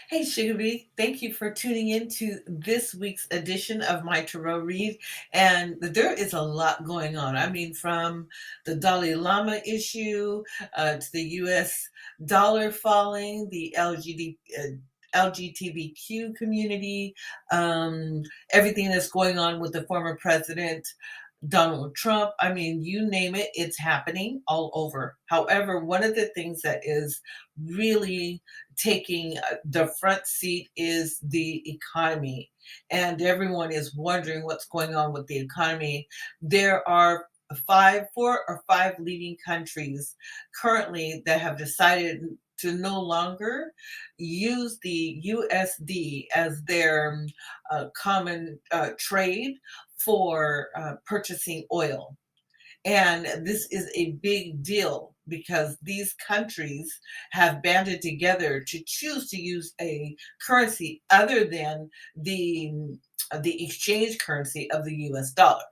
Hey, Sugar Bee, thank you for tuning in to this week's edition of my Tarot Read. And there is a lot going on. I mean, from the Dalai Lama issue to the US dollar falling, the LGBTQ community, um, everything that's going on with the former president Donald Trump. I mean, you name it, it's happening all over. However, one of the things that is really taking the front seat is the economy. And everyone is wondering what's going on with the economy. There are four or five leading countries currently that have decided to no longer use the USD as their common trade for purchasing oil. And this is a big deal because these countries have banded together to choose to use a currency other than the the exchange currency of the US dollar.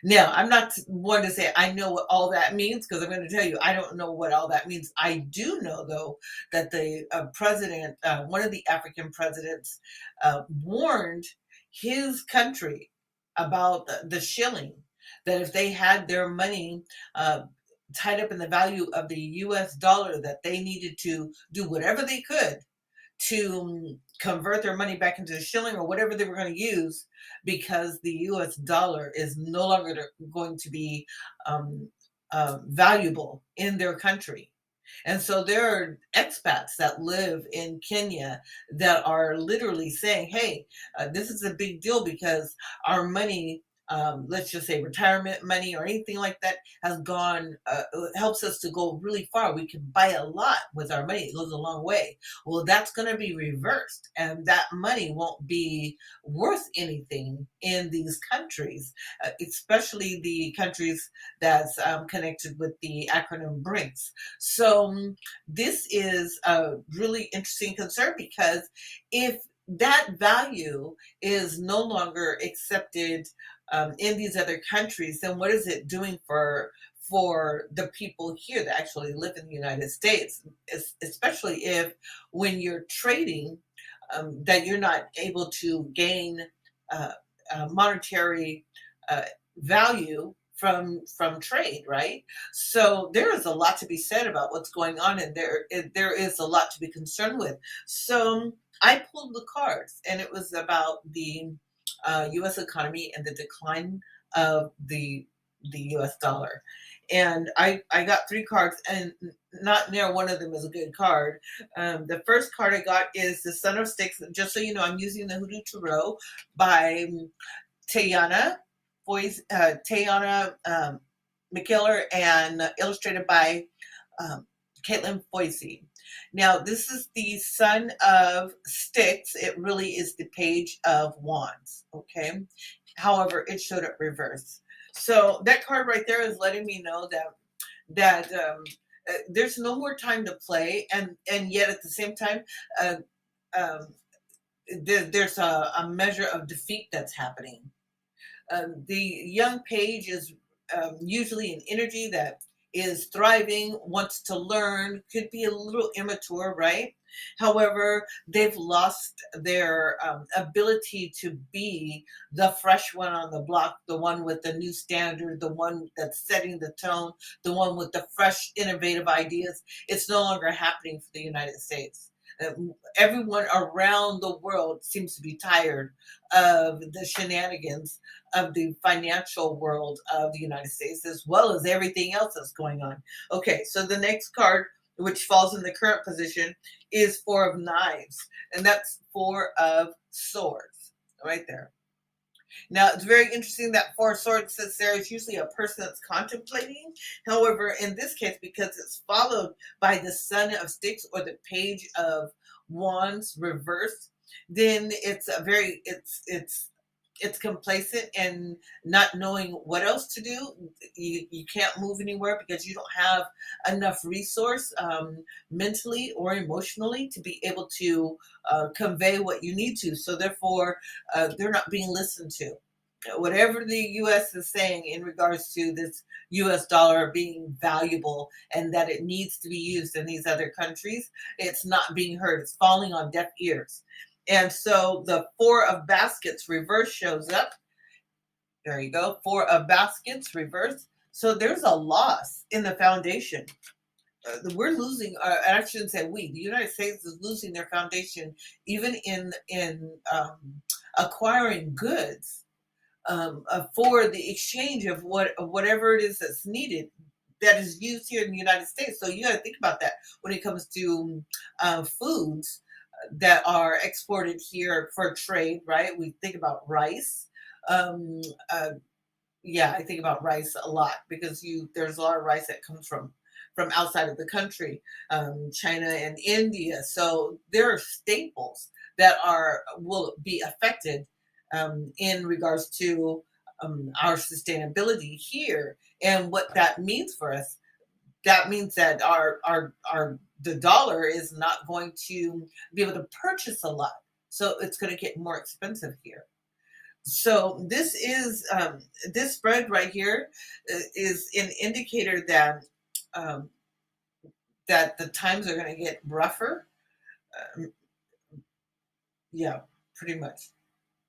Now, I'm not one to say I know what all that means because I'm going to tell you I don't know what all that means. I do know, though, that the president, one of the African presidents, warned his country about the shilling, that if they had their money tied up in the value of the US dollar, that they needed to do whatever they could to convert their money back into the shilling or whatever they were going to use because the US dollar is no longer going to be valuable in their country. And so there are expats that live in Kenya that are literally saying, hey, this is a big deal because our money, let's just say retirement money or anything like that, has gone, helps us to go really far. We can buy a lot with our money, it goes a long way. Well, that's going to be reversed, and that money won't be worth anything in these countries, especially the countries that's connected with the acronym BRICS. So this is a really interesting concern because if that value is no longer accepted in these other countries, then what is it doing for the people here that actually live in the United States, especially if when you're trading, that you're not able to gain uh, monetary uh, value from trade, right? So there is a lot to be said about what's going on, and there is a lot to be concerned with. So I pulled the cards, and it was about the U.S. economy and the decline of the U.S. dollar. And I got three cards, and not near one of them is a good card. The first card I got is the Son of Sticks. Just so you know, I'm using the Hoodoo Tarot by Tayana Tayana McKellar, and illustrated by um, Caitlin Foisey. Now, this is the Son of Sticks. It really is the Page of Wands. Okay. However, it showed up reverse. So that card right there is letting me know that there's no more time to play, and yet at the same time, uh, um, there's a measure of defeat that's happening. The young page is usually an energy that is thriving, wants to learn, could be a little immature, right? However, they've lost their ability to be the fresh one on the block, the one with the new standard, the one that's setting the tone, the one with the fresh, innovative ideas. It's no longer happening for the United States. Everyone around the world seems to be tired of the shenanigans of the financial world of the United States, as well as everything else that's going on. Okay, so the next card, which falls in the current position, is Four of Knives, and that's Four of Swords right there. Now, it's very interesting that Four of Swords sits there. It's usually a person that's contemplating. However, in this case, because it's followed by the Son of Sticks or the Page of Wands reversed, then it's complacent and not knowing what else to do. You can't move anywhere because you don't have enough resource, mentally or emotionally, to be able to convey what you need to. So therefore, they're not being listened to. whatever the US is saying in regards to this US dollar being valuable and that it needs to be used in these other countries, it's not being heard. It's falling on deaf ears. And so the Four of Baskets reverse shows up. There you go. Four of Baskets reverse. So there's a loss in the foundation. We're losing. I shouldn't say we. The United States is losing their foundation, even in acquiring goods for the exchange of whatever it is that's needed that is used here in the United States. So you got to think about that when it comes to foods that are exported here for trade, right? We think about rice. Um, uh, yeah, I think about rice a lot because you there's a lot of rice that comes from outside of the country, China and India. So there are staples that are will be affected in regards to our sustainability here and what that means for us. That means that our the dollar is not going to be able to purchase a lot, so it's going to get more expensive here. So this spread right here is an indicator um, that the times are going to get rougher. Um, yeah, pretty much.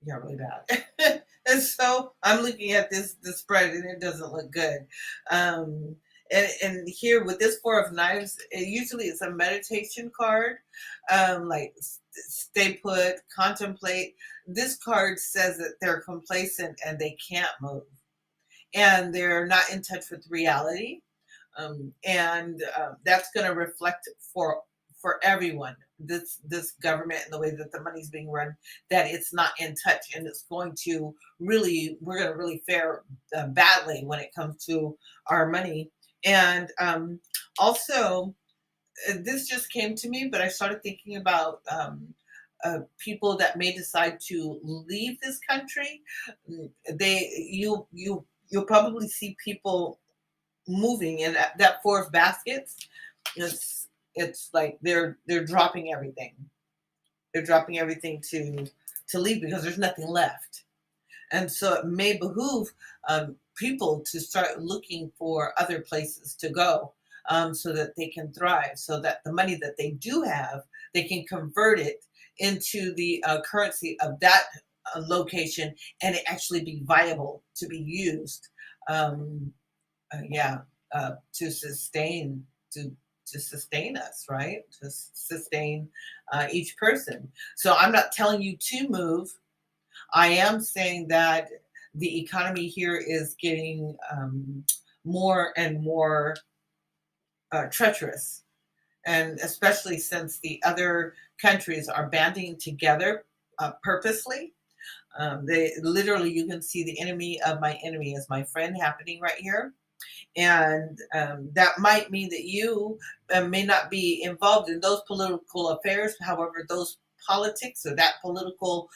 Yeah, really bad. And so I'm looking at this spread and it doesn't look good. Um, and here with this Four of Knives, usually it's a meditation card, like stay put, contemplate. This card says that they're complacent and they can't move, and they're not in touch with reality. And that's going to reflect for everyone. This government and the way that the money's being run, that it's not in touch, and it's going to really we're going to really fare badly when it comes to our money. And also, this just came to me, but I started thinking about people that may decide to leave this country. You'll probably see people moving, and that Four of Baskets, it's like they're dropping everything. They're dropping everything to leave because there's nothing left. And so it may behoove people to start looking for other places to go, so that they can thrive, so that the money that they do have, they can convert it into the currency of that location, and it actually be viable to be used. Um, yeah, to sustain to to sustain us, right? To sustain each person. So I'm not telling you to move. I am saying that the economy here is getting more and more treacherous, and especially since the other countries are banding together purposely. They literally, you can see the enemy of my enemy is my friend happening right here. And that might mean that you may not be involved in those political affairs. However, those politics or that political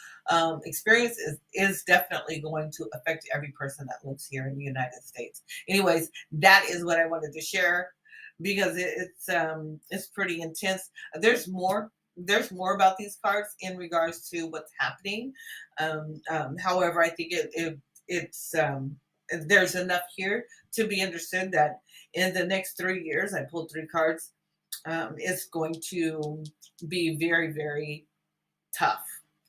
experience is definitely going to affect every person that lives here in the United States. Anyways, that is what I wanted to share because it's pretty intense. There's more about these cards in regards to what's happening. However, I think it's there's enough here to be understood that in the next 3 years, I pulled three cards, it's going to be very, very tough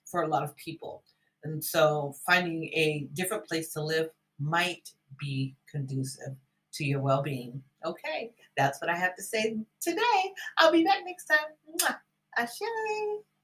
for a lot of people. And so finding a different place to live might be conducive to your well being. Okay, that's what I have to say today. I'll be back next time. Mwah. Ashe.